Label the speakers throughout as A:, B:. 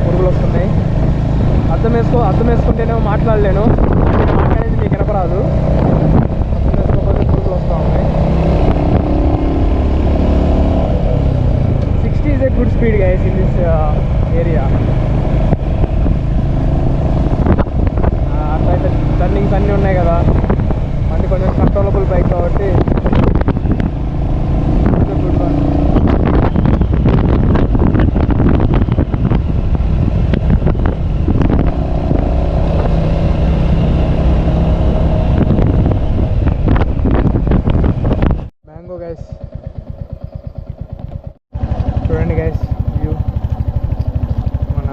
A: పురుగులు వస్తున్నాయి. అర్థం వేసుకుంటేనేమో మాట్లాడలేను, మాట్లాడేది మీకు వినపరాదు. అర్థం వేసుకోకపోతే పురుగులు వస్తూ ఉన్నాయి. 60 is a good speed guys in this area. అట్లయితే టర్నింగ్స్ అన్నీ ఉన్నాయి కదా, అంటే కొంచెం కంట్రోలబుల్ బైక్ కాబట్టి గుడ్ వన్. మ్యాంగో గైస్, చూడండి గైస్ వ్యూ. మన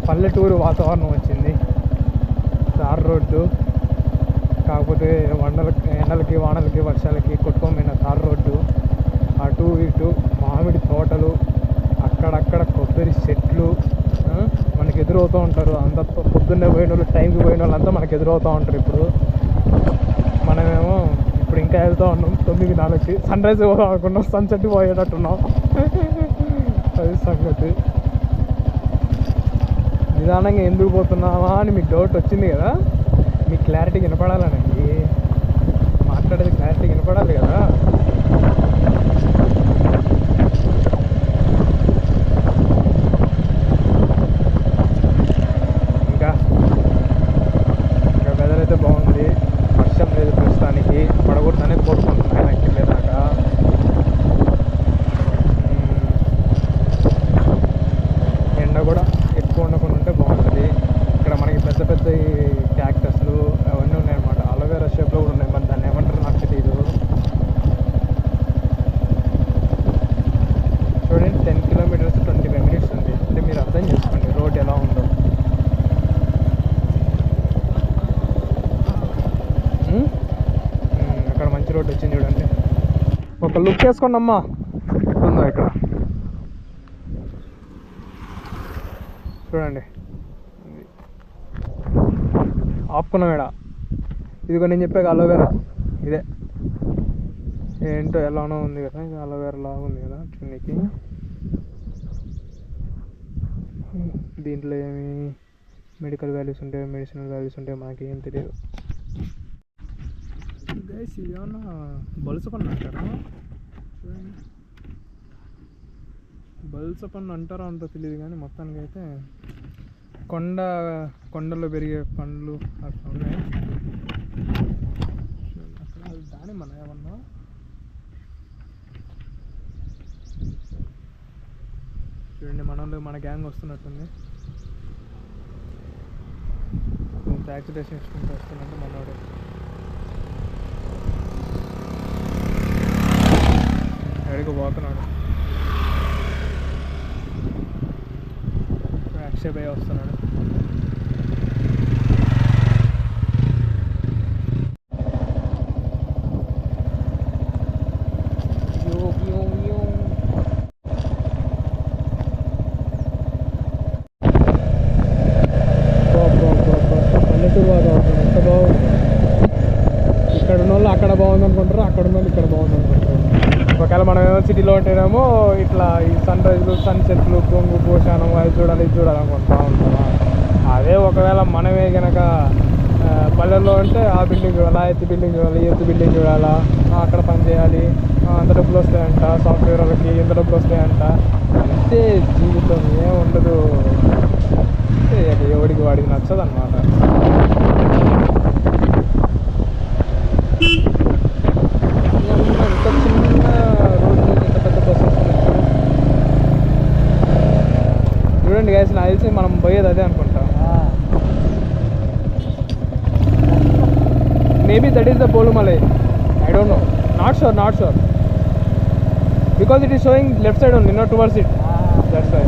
A: పల్లెటూరు వాతావరణం వచ్చింది. తార్ రోడ్డు కాకపోతే ఎండలకి వానలకి వర్షాలకి కొట్టుకోమైన తార్ రోడ్డు. అటు ఇటు మామిడి తోటలు, అక్కడక్కడ కొబ్బరి చెట్లు మనకి ఎదురవుతూ ఉంటారు. అంత పొద్దున్నే పోయిన వాళ్ళు, టైంకి పోయిన వాళ్ళు అంతా మనకు ఎదురవుతూ ఉంటారు. ఇప్పుడు మనమేమో ఇప్పుడు ఇంకా వెళ్తూ ఉన్నాం 9:04కి. సన్ రైజ్ అనుకున్నాం, సన్సెట్ పోయేటట్టున్నాం. అది సంగతి. నిదానంగా ఎందుకు పోతున్నావా అని మీకు డౌట్ వచ్చింది కదా. మీకు క్లారిటీ వినపడాలనండి, మాట్లాడేది క్లారిటీ వినపడాలి కదా. ఇంకా వెదర్ అయితే బాగుంది, వర్షం లేదు ప్రస్తుతానికి. పడగొడుతూనే కోరుకుంటున్నాయి నాకు వెళ్ళేదాకా. ఎండ కూడా ఎక్కువ ఉండకుండా ఉంటే బాగుంటుంది. ఇక్కడ మనకి పెద్ద పెద్ద క్యాక్టస్లు అవన్నీ ఉన్నాయన్నమాట. అలోవేరా షేప్లో కూడా ఉన్నాయి, మరి దాన్ని ఏమంటారు నాకు తెలియదు. చూడండి 10 kilometers 25 minutes ఉంది. అంటే మీరు అర్థం చేసుకోండి రోడ్ ఎలా ఉందో. అక్కడ మంచి రోడ్ వచ్చింది చూడండి. ఒక లుక్ వేసుకోండి అమ్మా, ఉందో ఇక్కడ చూడండి. ఆపుకున్నాం ఇక్కడ. ఇదిగో నేను చెప్పాక అలోవేరా ఇదే. ఏంటో ఎలానో ఉంది కదా, ఇది అలోవేరా లాగా ఉంది కదా చున్నీకి. దీంట్లో ఏమి మెడికల్ వాల్యూస్ ఉంటాయి, మెడిసినల్ వాల్యూస్ ఉంటాయి, మనకి ఏం తెలియదు గైస్. ఇది ఏమన్నా బలుసపన్ను అంటారా? బలుసపన్ను అంటారా అంత తెలియదు కానీ మొత్తానికి అయితే కొండల్లో పెరిగే పండ్లు అట్లా ఉన్నాయి. అక్కడ దాని మన ఏమన్నా చూడండి, మన గ్యాంగ్ వస్తున్నట్టుంది. యాక్సిడెంట్ ఇస్తుంటే వస్తున్నట్టు మనోడు. ఎక్కడికి పోతున్నాడు, అక్షయ్ భయ్య వస్తున్నాడు. పల్లెటూరు వాతావరణం ఎంత బాగుంది. ఇక్కడ ఉన్న వాళ్ళు అక్కడ బాగుంది అనుకుంటారు, అక్కడ ఉన్న వాళ్ళు ఇక్కడ బాగుంది అనుకుంటారు. ఒకవేళ మనం ఏమో సిటీలో ఉంటేనేమో ఇట్లా ఈ సన్ రైజ్లు, సన్సెట్లు, పొంగు పోషానం అది చూడాలి ఇది చూడాలనుకుంటా ఉంటారా. అదే ఒకవేళ మనమే కనుక పల్లెల్లో ఉంటే ఆ బిల్డింగ్ చూడాలా, ఎత్తు బిల్డింగ్ చూడాలి, ఎత్తు బిల్డింగ్ చూడాలా, అక్కడ పని చేయాలి, అంత డబ్బులు వస్తాయంట, సాఫ్ట్వేర్ వాళ్ళకి ఎంత డబ్బులు వస్తాయంట. అంతే జీవితం, ఏం ఉండదు. అంటే ఎవడికి వాడికి నచ్చదు అన్నమాట. ఇంత చిన్న రోడ్డు ఇంత పెద్ద బస్సెస్ చూడండి గైస్. నాకు తెలిసి మనం పోయేది అదే అనుకుంటా. మేబీ దట్ ఈస్ ద బోలుమలై. I don't know. Not sure. Because it is showing left side only, not towards it. That's why.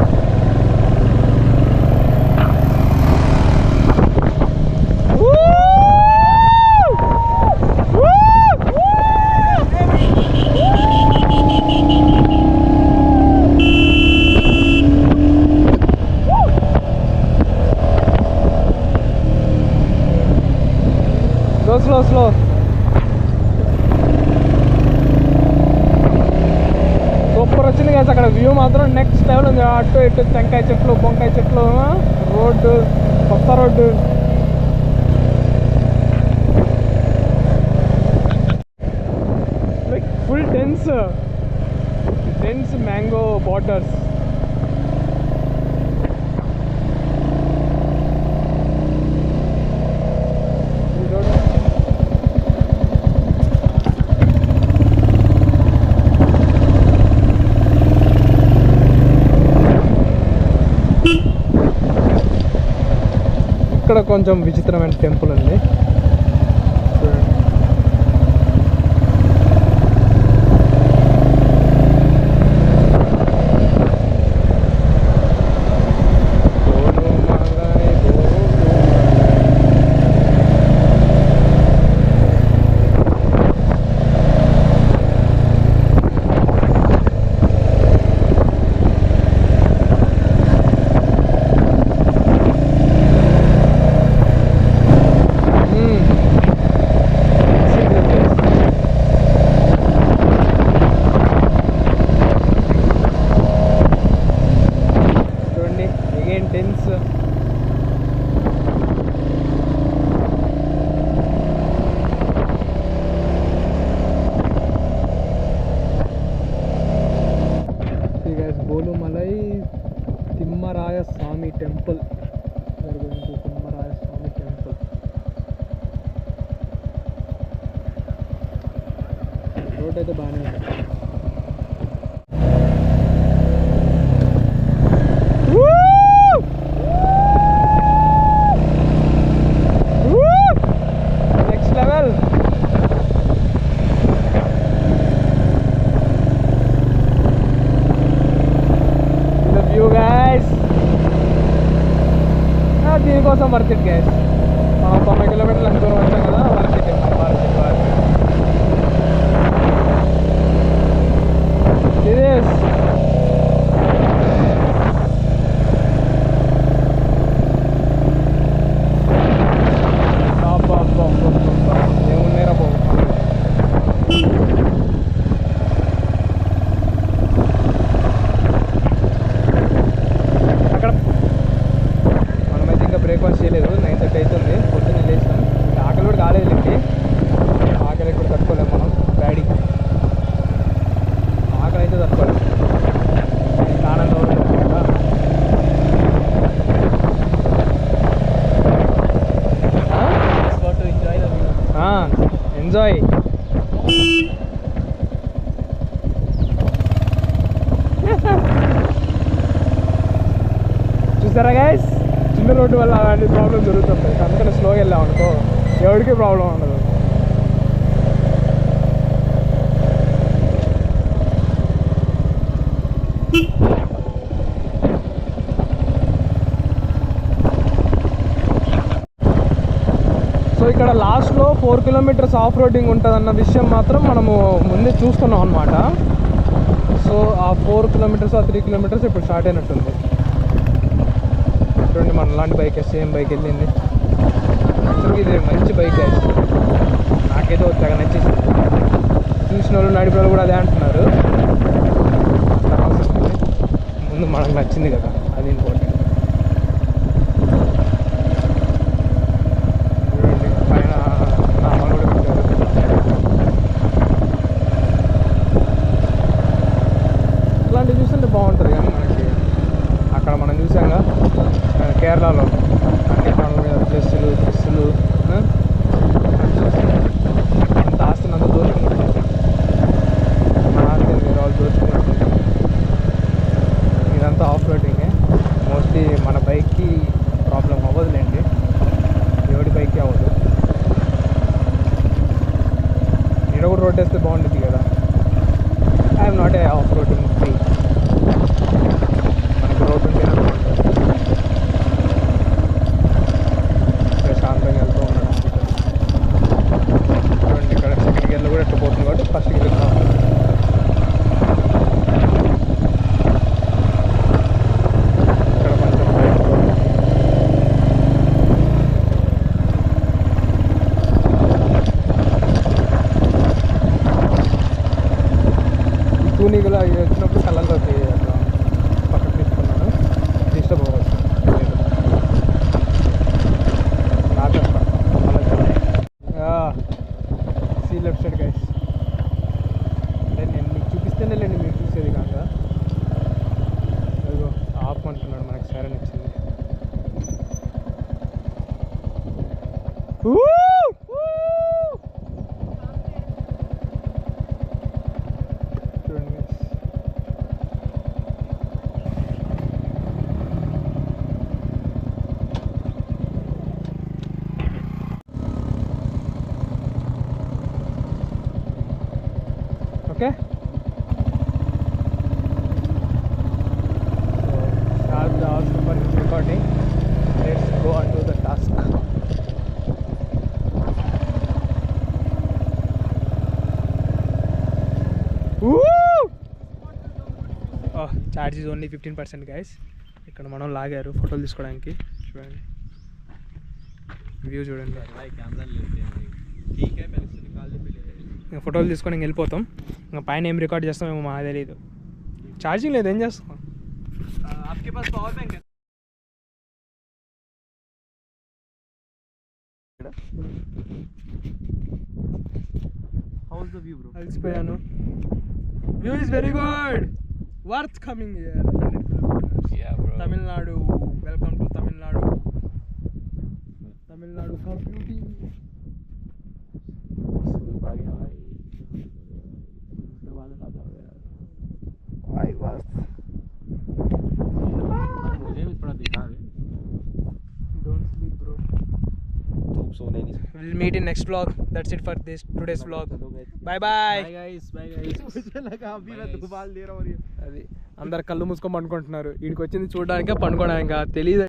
A: Go slow. Super వచ్చింది కదా అక్కడ వ్యూ మాత్రం నెక్స్ట్ లెవెల్ ఉంది. ఆ అటు ఇటు టెంకాయ చెట్లు బొంకాయ చెట్లు, రోడ్డు కొత్త road. Like full dense mango borders. ఇక్కడ కొంచెం విచిత్రమైన టెంపుల్ ఉంది చూడండి. గోలుమలై తిమ్మరాయ స్వామి టెంపుల్. తిమ్మరాయ స్వామి టెంపుల్ రోడ్ అయితే బాగానే ఉంది. Next level. దీనికోసం వర్త్ ఇట్ గైస్. మనం 90 కిలోమీటర్లు ఎంత దూరం వచ్చాం కదా, వర్త్ ఇట్. ఏమున్నాయిరా బాబు. అక్కడ బ్రేక్ఫాస్ట్ చేయలేదు, 9:30 అవుతుంది. పొద్దున్న లేచినాం. ఆకలి కూడా కాలేదు. ఆకలి కూడా తట్టుకోలేము మనం. డాడీ ఆకలి అయితే తట్టుకోలేము. ఆనందం ఎంజాయ్. చూసారా గైస్, చిన్న రోడ్డు వల్ల అలాంటి ప్రాబ్లం జరుగుతుంటాయి. అందుకని స్లోగా వెళ్ళాం అనుకో, ఎవరికి ప్రాబ్లం ఉండదు. సో ఇక్కడ లాస్ట్లో 4 కిలోమీటర్స్ ఆఫ్ రోడింగ్ ఉంటుందన్న విషయం మాత్రం మనము ముందే చూస్తున్నాం అనమాట. సో ఆ 4 కిలోమీటర్స్, ఆ 3 కిలోమీటర్స్ ఇప్పుడు స్టార్ట్ అయినట్టుంది. చూడండి, మన లాంటి బైక్, సేమ్ బైక్ వెళ్ళింది. యాక్చువల్గా ఇది మంచి బైక్. నాకైతే తెగ నచ్చేసింది. చూసిన వాళ్ళు, నడిపిన వాళ్ళు కూడా అదే అంటున్నారు. ముందు మనకు నచ్చింది కదా, అది ఇంపార్టెంట్. చూడండి పైన నామాలు కూడా పెట్టారు. ఇట్లాంటివి చూస్తుంటే బాగుంటుంది. కానీ మనకి అక్కడ మనం చూసాంగా కేరళలో అన్ని పనుల మీద ప్లస్సులు అంత ఆస్తిని అంత దోచుకున్నట్టు. మన ఆస్తిని వేరే వాళ్ళు దోచుకున్నట్టు. ఇదంతా ఆఫ్ రోడింగే. మోస్ట్లీ మన బైక్కి ప్రాబ్లం అవ్వదులేండి, ఎవడి బైక్కి అవ్వదు. నేను కూడా రోడ్ వేస్తే బాగుంటుంది కదా. I'm not a off roading free. మనకు రోడ్ ఉంటేనే బాగుంటుంది. ప్రశాంతంగా వెళ్తూ ఉన్నాడు. చూడండి, ఇక్కడ సెకండ్ గేర్లో కూడా ఎట్లా పోతుంది కాబట్టి ఫస్ట్ గేర్ వెళ్తాం. ఇక్కడ కొంచెం తూనీగలు అవి వచ్చినప్పుడు కళ్ళల్లో చూడండి guys. Okay, start the super recording. Let's go on to the task. Charge is only 15% guys. ఇక్కడ మనం లాగారు ఫోటోలు తీసుకోవడానికి. చూడండి వ్యూ చూడండి. ఇంకా ఫోటోలు తీసుకొని ఇంక వెళ్ళిపోతాం. ఇంకా పైన ఏం రికార్డ్ చేస్తామేమో మాకు తెలియదు. ఛార్జింగ్ లేదు, ఏం చేస్తాం?
B: How's the view, bro?
A: అలసిపోయాను. View is very good, worth coming here. 100 kilometers.
B: Yeah, bro.
A: Tamil Nadu, welcome to Tamil Nadu. Tamil Nadu computing.
B: मुझे भी थोड़ा दिखा दे.
A: Don't sleep, bro.
B: धूप सोने नहीं.
A: We'll meet in next vlog. That's it for today's vlog. Bye bye.
B: Bye guys. Bye guys.
A: मुझे लगा अभी मैं धूप डाल दे रहा हूँ. అది అందరు కళ్ళు మూసుకొని పండుకుంటున్నారు. వీడికి వచ్చింది చూడడానికే, పండుకోవడానికి తెలియదు.